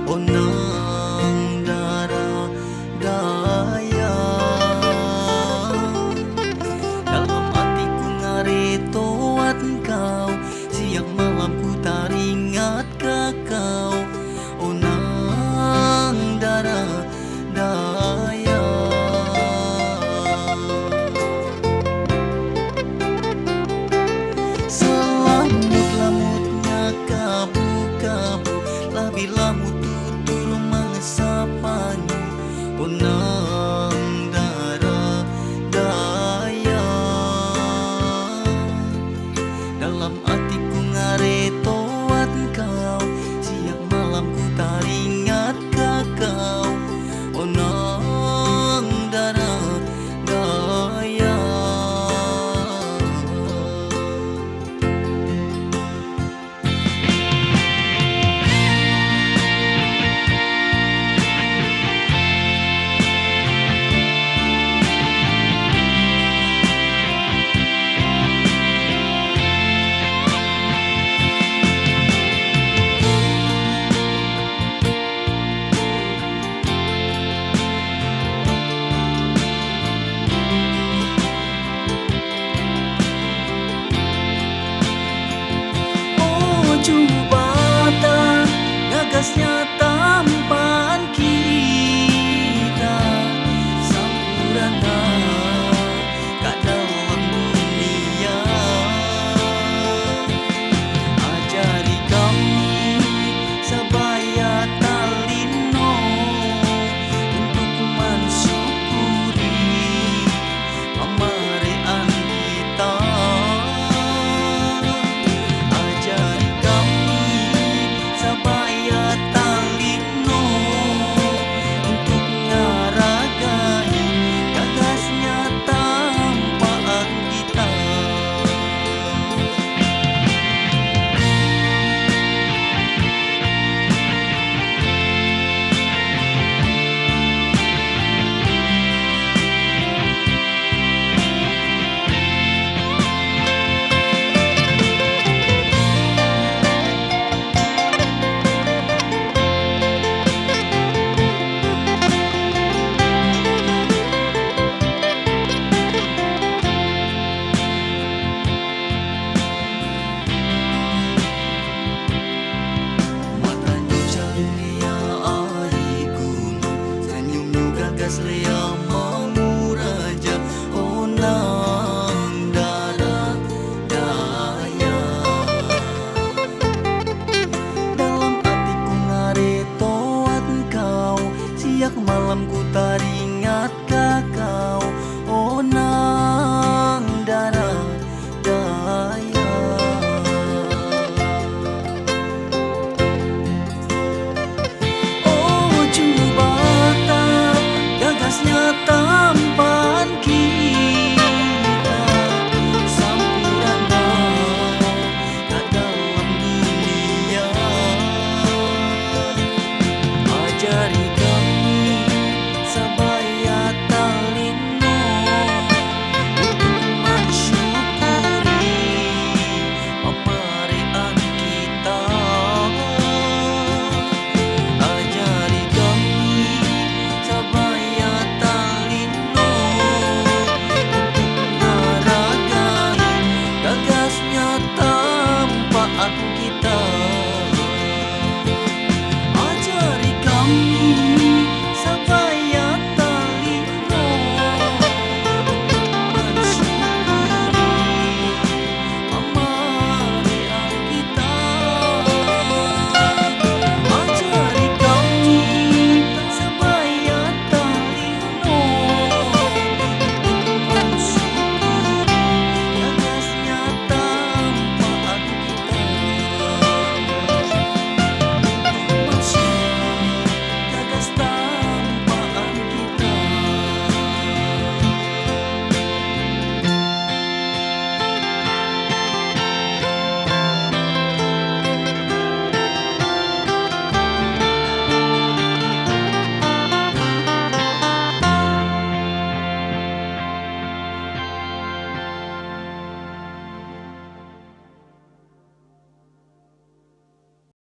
onang darah daya. Dalam hatiku ngaretoat kau, siang malam ku taringat kau, onang darah daya. Selamut-lamutnya kabu-kabu, labi-lamu tutur mengesapanyu, onang darah daya. Dalam hatiku ngaretoat kau, siang malam ku taringat kau, onang darah daya. Jubatan gagasnya tampan kita, sempurna kat dalam dunia. Ajari kami sabaya talino untuk mensyukuri pemerian kita. Ajari sabaya talino untuk ngaragai gagasnya tampaan kita. Lea menguraja, onang darah daya. Dalam hatiku ngaretoat kau, siang malam ku taring